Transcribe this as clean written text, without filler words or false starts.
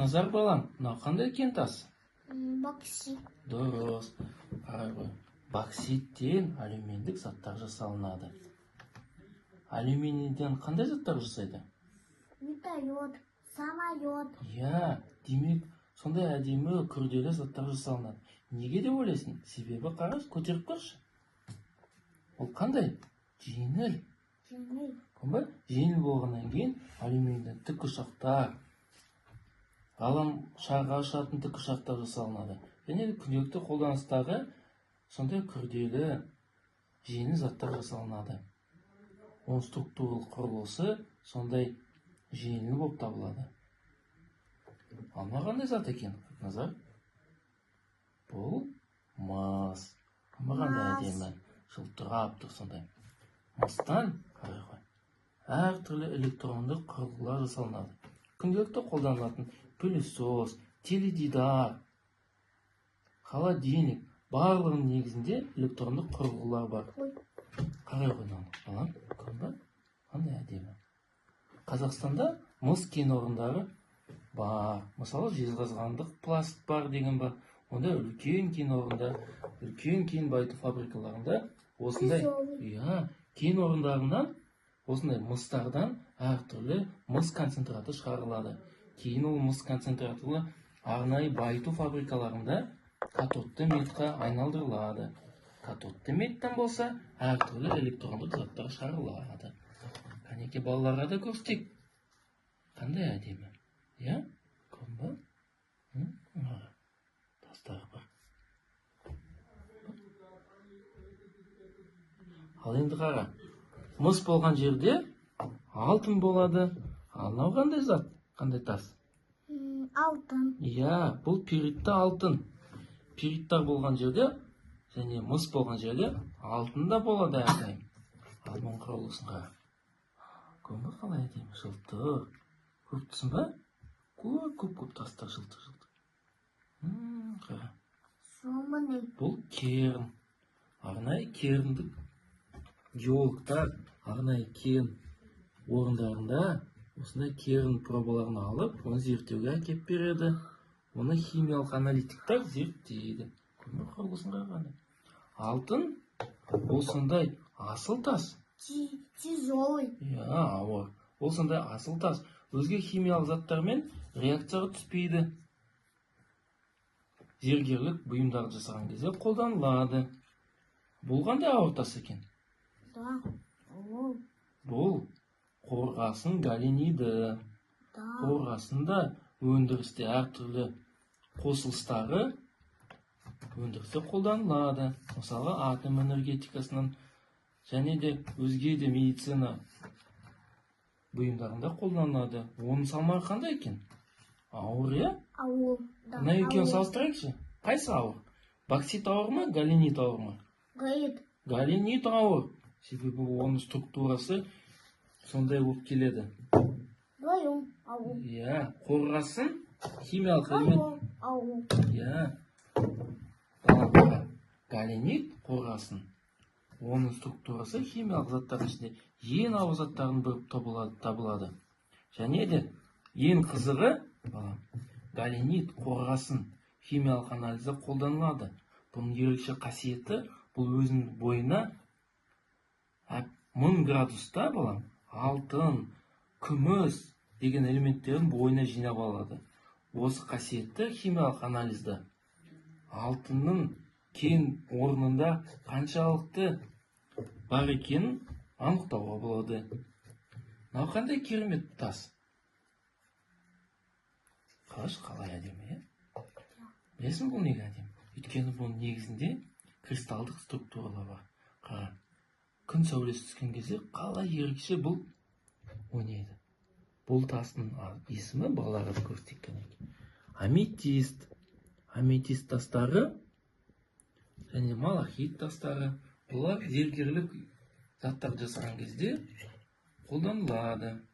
Хақназар балам, мынау қандай кен тас? Боксит. Дұрыс. Қарай ғой. Бокситтен алюминдік заттар жасалынады. Алюминийден қандай заттар жасайды? Вертолет, самолет. Демек, сондай әдемі күрделі заттар жасалынады. Неге деп ойлайсың? Себебі қараш, көтеріп көрші. Ол қандай? Жеңіл. Жеңіл болғаннан кейін алюминийден тікұшақтар, ғаламшарға ұшатын тікұшақтар жасалынады. Және күнделікті қолданыстағы сондай күрделі жеңіл заттар жасалынады. Оның структуралық құрылысы сондай жеңіл болып табылады. Алма қандай зат екен, Назар? Бұл мыс. Алма қандай әдемі, жылтырап тұр сондай. Мыстан қарай ғой. Әртүрлі электрондық құрылғылар жасалынады. Күнделікті қолданылатын пылесос, теледидар, холодильник, барлығының негізінде электрондық құрылғылар бар. Қарай ғой балам, көрдің бе? Қандай әдемі. Қазақстанда мыс кен орындары бар. Мысалы, жезқазғандық пласт бар деген бар. Онда үлкен кен орында, үлкен кен байыту фабрикаларында осындай кен орындарынан осындай мыстардан әртүрлі мыс концентраты шығарылады. Кейін ол мыс концентраты арнайы байыту фабрикаларында катодты метқа айналдырылады. Катодты меттен болса, әртүрлі электрондық заттар шығарылады. Кәнеке балаларға да көрсетейік. Қандай әдемі? Көрдің бе? Тастар бар. Ал енді қара. Мыс болған жерде алтын болады. Ал мынау қандай зат? Қандай тас? Алтын. Бұл пиритті алтын. Пириттар болған жерде, және мыс болған жерде алтын да болады әрдайым. Ал мұның құрылысын қара. Көрдің бе қалай әдемі? Жылтыр. Көріп тұрсың ба? Көп тастар жылтыр. Қара. Бұл керн. Арнайы керндік геологтар арнайы кен орындарында осындай керн пробаларын алып, оны зерттеуге әкеп береді. Оны химиялық аналитиктер зерттейді. Көрдің құрылысын қарағанда. Алтын ол сондай асыл тас. Тяжелый. Ауыр. Ол сондай асыл тас. Өзге химиялық заттармен реакцияға түспейді. Зергерлік бұйымдарды жасаған кезде қолданылады. Бұл қандай ауыр тас екен? Бұл қорғасын галениді. Қорғасында өндірісте әртүрлі қосылыстары өндірісте қолданылады. Мысалы, атом энергетикасынан және де өзге де медицина бұйымдарында қолданылады. Оның салмағы қандай екен? Ауыр, Ауыр. Мына екеуін салыстырайықшы. Қайсы ауыр? Боксит ауыр ма, галенит ауыр ма? Галенит ауыр. Себебі оның структурасы сондай болып келеді. Қорғасын химиялық элемент. Галенит қорғасын. Оның структурасы химиялық заттардың ішінде ең ауыр заттардың бірі табылады. Және де ең қызығы, галенит қорғасын химиялық анализде қолданылады. Бұның ерекше қасиеті, бұл өзінің бойына 1000 градуста алтын, күміс деген элементтерін бойына жинап алады. Осы қасиетті химиялық анализді алтынның кен орнында қаншалықты бар екенін анықтауға болады. Мынау қандай керемет тас? Қараш, қалай әдемі, Білесің бұл неге әдемі? Өйткені бұның негізінде кристалдық структуралар бар. Қара. Күн сәулесі түскен кезде қалай ерекше бұл ойнайды. Бұл тастың есімі балаларға көрсетейік. Аметист. Аметист тастары және малахит тастары. Бұлар зергерлік заттар жасаған кезде қолданылады.